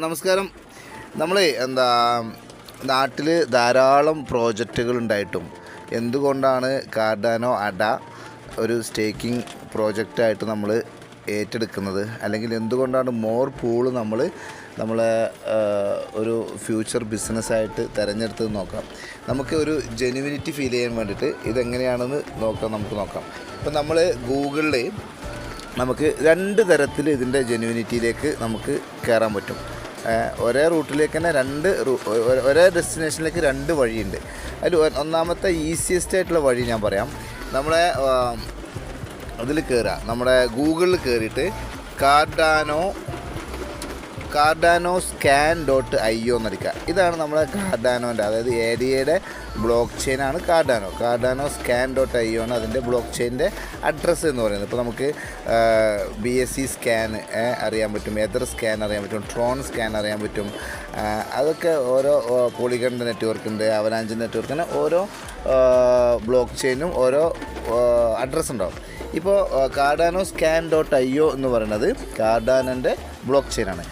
നമസ്കാരം. നമ്മൾ നാട്ടിൽ ധാരാളം പ്രോജക്റ്റുകൾ ഉണ്ടായിട്ടും എന്തുകൊണ്ടാണ് കാർഡാനോ അഡ ഒരു സ്റ്റേക്കിംഗ് പ്രോജക്റ്റായിട്ട് നമ്മൾ ഏറ്റെടുക്കുന്നത്, അല്ലെങ്കിൽ എന്തുകൊണ്ടാണ് മോർ പൂള് നമ്മളെ ഒരു ഫ്യൂച്ചർ ബിസിനസ്സായിട്ട് തിരഞ്ഞെടുത്തത് നോക്കാം. നമുക്ക് ഒരു ജെനുവിനിറ്റി ഫീൽ ചെയ്യാൻ വേണ്ടിയിട്ട് ഇതെങ്ങനെയാണെന്ന് നമുക്ക് നോക്കാം. ഇപ്പം നമ്മൾ ഗൂഗിളിൽ നമുക്ക് രണ്ട് തരത്തിൽ ഇതിൻ്റെ ജെനുവിനിറ്റിയിലേക്ക് നമുക്ക് കയറാൻ പറ്റും. ഒരേ റൂട്ടിലേക്ക് തന്നെ ഒരേ ഡെസ്റ്റിനേഷനിലേക്ക് രണ്ട് വഴിയുണ്ട്. അതിൽ ഒന്നാമത്തെ ഈസിയസ്റ്റ് ആയിട്ടുള്ള വഴി ഞാൻ പറയാം. നമ്മളെ അതിൽ കയറുക, നമ്മുടെ ഗൂഗിളിൽ കയറിയിട്ട് cardano.scan.io എന്നടിക്കുക. ഇതാണ് നമ്മുടെ കാർഡാനോൻ്റെ, അതായത് ഏരിയയുടെ ബ്ലോക്ക് ചെയിനാണ് കാർഡാനോ scan.io ആണ് അതിൻ്റെ ബ്ലോക്ക് ചെയിൻ്റെ അഡ്രസ്സ് എന്ന് പറയുന്നത്. ഇപ്പോൾ നമുക്ക് BSC സ്കാൻ അറിയാൻ പറ്റും, എതർ സ്കാൻ അറിയാൻ പറ്റും, ട്രോൺ സ്കാൻ അറിയാൻ പറ്റും. അതൊക്കെ ഓരോ പോളിഗൺ നെറ്റ്വർക്ക് ഉണ്ട്, അവലാഞ്ച് നെറ്റ്വർക്ക്, അങ്ങനെ ഓരോ ബ്ലോക്ക് ചെയിനും ഓരോ അഡ്രസ്സ് ഉണ്ടാവും. ഇപ്പോൾ കാർഡാനോ scan.io എന്ന് പറയുന്നത് കാർഡാനോൻ്റെ ബ്ലോക്ക് ചെയിനാണ്.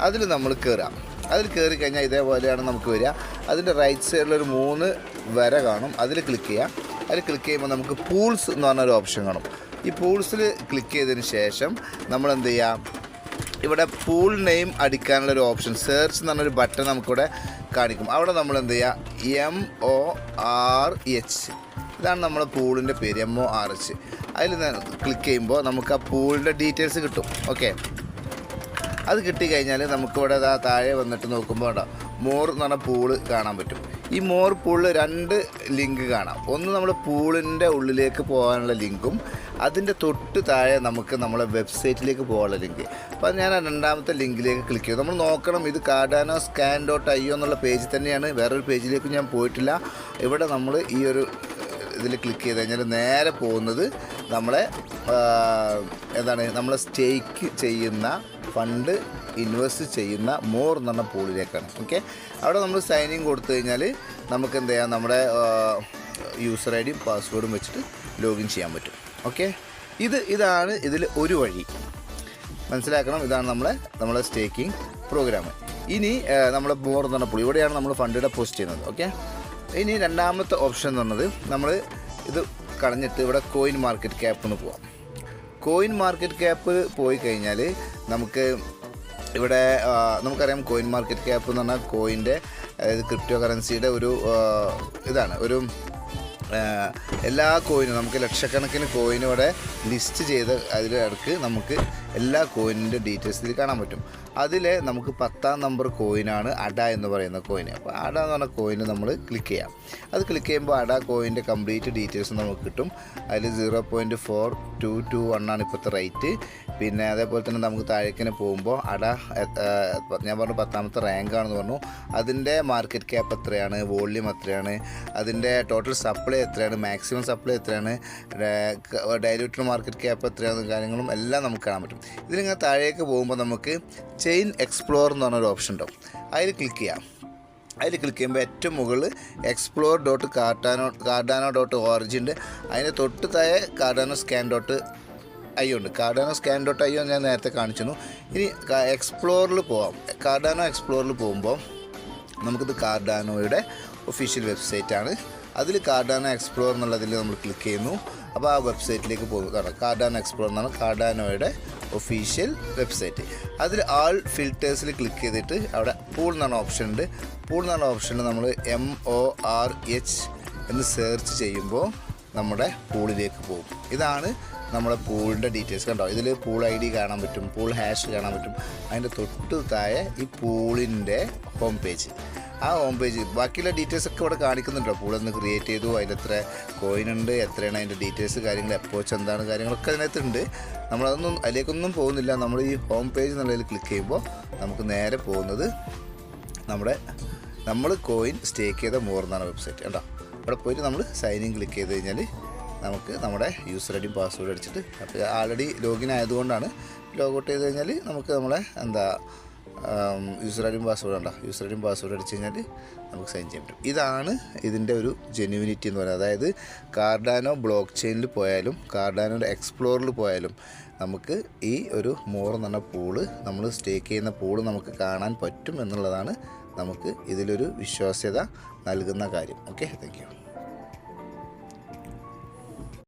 അതിൽ നമ്മൾ കയറാം. അതിൽ കയറി കഴിഞ്ഞാൽ ഇതേപോലെയാണ് നമുക്ക് വരിക. അതിൻ്റെ റൈറ്റ് സൈഡിലൊരു 3 വര കാണും, അതിൽ ക്ലിക്ക് ചെയ്യാം. അതിൽ ക്ലിക്ക് ചെയ്യുമ്പോൾ നമുക്ക് പൂൾസ് എന്ന് പറഞ്ഞൊരു ഓപ്ഷൻ കാണും. ഈ പൂൾസിൽ ക്ലിക്ക് ചെയ്തതിന് ശേഷം നമ്മൾ എന്ത് ചെയ്യാം, ഇവിടെ പൂൾ നെയിം അടിക്കാനുള്ളൊരു ഓപ്ഷൻ, സെർച്ച് എന്ന് പറഞ്ഞൊരു ബട്ടൺ നമുക്കിവിടെ കാണിക്കും. അവിടെ നമ്മൾ എന്ത് ചെയ്യുക, MORH, ഇതാണ് നമ്മുടെ പൂളിൻ്റെ പേര്, MORH. അതിൽ ക്ലിക്ക് ചെയ്യുമ്പോൾ നമുക്ക് ആ പൂളിൻ്റെ ഡീറ്റെയിൽസ് കിട്ടും. ഓക്കെ, അത് കിട്ടിക്കഴിഞ്ഞാൽ നമുക്കിവിടെ താഴെ വന്നിട്ട് നോക്കുമ്പോൾ കേട്ടോ മോർ എന്ന് പറഞ്ഞ പൂള് കാണാൻ പറ്റും. ഈ മോർ പൂളിൽ 2 ലിങ്ക് കാണാം. ഒന്ന് നമ്മൾ പൂളിൻ്റെ ഉള്ളിലേക്ക് പോകാനുള്ള ലിങ്കും അതിൻ്റെ തൊട്ട് താഴെ നമുക്ക് നമ്മളെ വെബ്സൈറ്റിലേക്ക് പോകാനുള്ള ലിങ്ക്. അപ്പോൾ ഞാൻ രണ്ടാമത്തെ ലിങ്കിലേക്ക് ക്ലിക്ക് ചെയ്തു. നമ്മൾ നോക്കണം, ഇത് കാർഡാനോ scan.io എന്നുള്ള പേജ് തന്നെയാണ്, വേറൊരു പേജിലേക്ക് ഞാൻ പോയിട്ടില്ല. ഇവിടെ നമ്മൾ ഈ ഒരു ഇതിൽ ക്ലിക്ക് ചെയ്ത് കഴിഞ്ഞാൽ നേരെ പോകുന്നത് നമ്മളെ നമ്മളെ സ്റ്റേക്ക് ചെയ്യുന്ന ഫണ്ട് ഇൻവെസ്റ്റ് ചെയ്യുന്ന മോർ എന്ന് പറഞ്ഞ പൂളിലേക്കാണ്. ഓക്കെ, അവിടെ നമ്മൾ സൈനിങ് കൊടുത്തു കഴിഞ്ഞാൽ നമുക്ക് എന്ത് ചെയ്യാം, നമ്മുടെ യൂസർ ഐഡിയും പാസ്വേഡും വെച്ചിട്ട് ലോഗിൻ ചെയ്യാൻ പറ്റും. ഓക്കെ, ഇതാണ് ഇതിൽ ഒരു വഴി, മനസ്സിലാക്കണം. ഇതാണ് നമ്മളെ സ്റ്റേക്കിംഗ് പ്രോഗ്രാം. ഇനി നമ്മളെ മോർ എന്ന് പറഞ്ഞ പൂൾ, ഇവിടെയാണ് നമ്മൾ ഫണ്ട് ഡെപ്പോസിറ്റ് ചെയ്യുന്നത്. ഓക്കെ, ഇനി രണ്ടാമത്തെ ഓപ്ഷൻ എന്ന് പറഞ്ഞത് നമ്മൾ ഇത് കളഞ്ഞിട്ട് ഇവിടെ കോയിൻ മാർക്കറ്റ് ക്യാപ്പ് എന്ന് പോവാം. കോയിൻ മാർക്കറ്റ് ക്യാപ്പ് പോയി കഴിഞ്ഞാൽ നമുക്ക് ഇവിടെ നമുക്കറിയാം, കോയിൻ മാർക്കറ്റ് ക്യാപ്പ് എന്ന് പറഞ്ഞാൽ കോയിൻ്റെ, അതായത് ക്രിപ്റ്റോ കറൻസിയുടെ ഒരു ഇതാണ്. ഒരു എല്ലാ കോയിനും നമുക്ക് ലക്ഷക്കണക്കിന് കോയിനും ഇവിടെ ലിസ്റ്റ് ചെയ്ത് അതിലിടക്ക് നമുക്ക് എല്ലാ കോയിനിൻ്റെ ഡീറ്റെയിൽസിൽ കാണാൻ പറ്റും. അതിൽ നമുക്ക് 10ാം നമ്പർ കോയിനാണ് അഡ എന്ന് പറയുന്ന കോയിൻ. അപ്പോൾ അഡ എന്ന് പറഞ്ഞ കോയിന് നമ്മൾ ക്ലിക്ക് ചെയ്യാം. അത് ക്ലിക്ക് ചെയ്യുമ്പോൾ അഡ കോയിൻ്റെ കംപ്ലീറ്റ് ഡീറ്റെയിൽസ് നമുക്ക് കിട്ടും. അതിൽ 0.4221 ആണ് ഇപ്പോഴത്തെ റേറ്റ്. പിന്നെ അതേപോലെ തന്നെ നമുക്ക് താഴേക്കിനെ പോകുമ്പോൾ അഡ ഞാൻ പറഞ്ഞു 10ാമത്തെ റാങ്കാണെന്ന് പറഞ്ഞു. അതിൻ്റെ മാർക്കറ്റ് ക്യാപ്പ് എത്രയാണ്, വോള്യൂം എത്രയാണ്, അതിൻ്റെ ടോട്ടൽ സപ്ലൈ എത്രയാണ്, മാക്സിമം സപ്ലൈ എത്രയാണ്, ഡൈല്യൂട്ടഡ് മാർക്കറ്റ് ക്യാപ്പ് എത്രയാണ്, കാര്യങ്ങളും എല്ലാം നമുക്ക് കാണാൻ പറ്റും. ഇതിലിങ്ങനെ താഴേക്ക് പോകുമ്പോൾ നമുക്ക് ചെയിൻ എക്സ്പ്ലോർ എന്ന് പറഞ്ഞൊരു ഓപ്ഷൻ ഉണ്ടാവും. അതിൽ ക്ലിക്ക് ചെയ്യാം. അതിൽ ക്ലിക്ക് ചെയ്യുമ്പോൾ ഏറ്റവും മുകളിൽ explore.cardano.org ഉണ്ട്. അതിൻ്റെ തൊട്ട് താഴെ കാർഡാനോ scan.io ഉണ്ട്. കാർഡാനോ scan.io ഞാൻ നേരത്തെ കാണിച്ചിരുന്നു. ഇനി എക്സ്പ്ലോറിൽ പോവാം. കാർഡാനോ എക്സ്പ്ലോറിൽ പോകുമ്പോൾ നമുക്കിത് കാർഡാനോയുടെ ഒഫീഷ്യൽ വെബ്സൈറ്റാണ്. അതിൽ കാർഡാനോ എക്സ്പ്ലോർ എന്നുള്ളതിൽ നമ്മൾ ക്ലിക്ക് ചെയ്യുന്നു. അപ്പോൾ ആ വെബ്സൈറ്റിലേക്ക് പോകുന്നതാണ്. കാർഡാനോ എക്സ്പ്ലോർ എന്നാണ് കാർഡാനോയുടെ ഒഫീഷ്യൽ വെബ്സൈറ്റ്. അതിൽ ആൾ ഫിൽറ്റേഴ്സിൽ ക്ലിക്ക് ചെയ്തിട്ട് അവിടെ പൂൾ എന്നാണ് ഓപ്ഷൻ ഉണ്ട്. പൂൾ എന്നാണ് ഓപ്ഷനിൽ നമ്മൾ MORH എന്ന് സെർച്ച് ചെയ്യുമ്പോൾ നമ്മുടെ പൂളിലേക്ക് പോകും. ഇതാണ് നമ്മുടെ പൂളിൻ്റെ ഡീറ്റെയിൽസ്. കണ്ടോ, ഇതിൽ പൂൾ ID കാണാൻ പറ്റും, പൂൾ ഹാഷ് കാണാൻ പറ്റും. അതിൻ്റെ തൊട്ട് താഴെ ഈ പൂളിൻ്റെ ഹോം പേജ്, ആ ഹോം പേജ് ബാക്കിയുള്ള ഡീറ്റെയിൽസ് ഒക്കെ ഇവിടെ കാണിക്കുന്നുണ്ടോ. പൂളൊന്ന് ക്രിയേറ്റ് ചെയ്തു, അതിൻ്റെ എത്ര കോയിൻ ഉണ്ട്, എത്രയാണ് അതിൻ്റെ ഡീറ്റെയിൽസ്, കാര്യങ്ങൾ എപ്പോൾ എന്താണ് കാര്യങ്ങളൊക്കെ അതിനകത്തുണ്ട്. അതിലേക്കൊന്നും പോകുന്നില്ല. നമ്മൾ ഈ ഹോം പേജ് എന്നുള്ളതിൽ ക്ലിക്ക് ചെയ്യുമ്പോൾ നമുക്ക് നേരെ പോകുന്നത് നമ്മൾ കോയിൻ സ്റ്റേക്ക് ചെയ്ത മോർ എന്നാണ് വെബ്സൈറ്റ്. കേട്ടോ, അവിടെ പോയിട്ട് നമ്മൾ സൈനിങ് ക്ലിക്ക് ചെയ്ത് കഴിഞ്ഞാൽ നമുക്ക് നമ്മുടെ യൂസർ ഐഡിയും പാസ്വേഡ് അടിച്ചിട്ട്, അപ്പോൾ ആൾറെഡി ലോഗിൻ ആയതുകൊണ്ടാണ്, ലോഗൗട്ട് ചെയ്ത് കഴിഞ്ഞാൽ നമുക്ക് നമ്മളെ യൂസർ ഐഡിയും പാസ്വേഡ് അടിച്ച് കഴിഞ്ഞാൽ നമുക്ക് സൈൻ ചെയ്യാൻ പറ്റും. ഇതാണ് ഇതിൻ്റെ ഒരു ജെന്യുവിനിറ്റി എന്ന് പറയുന്നത്. അതായത് കാർഡാനോ ബ്ലോക്ക് ചെയിനിൽ പോയാലും കാർഡാനോയുടെ എക്സ്പ്ലോറിൽ പോയാലും നമുക്ക് ഈ ഒരു മോർ എന്ന് പറഞ്ഞ പൂള് നമ്മൾ സ്റ്റേക്ക് ചെയ്യുന്ന പൂള് നമുക്ക് കാണാൻ പറ്റും എന്നുള്ളതാണ് നമുക്ക് ഇതിലൊരു വിശ്വാസ്യത നൽകുന്ന കാര്യം. Okay, thank you.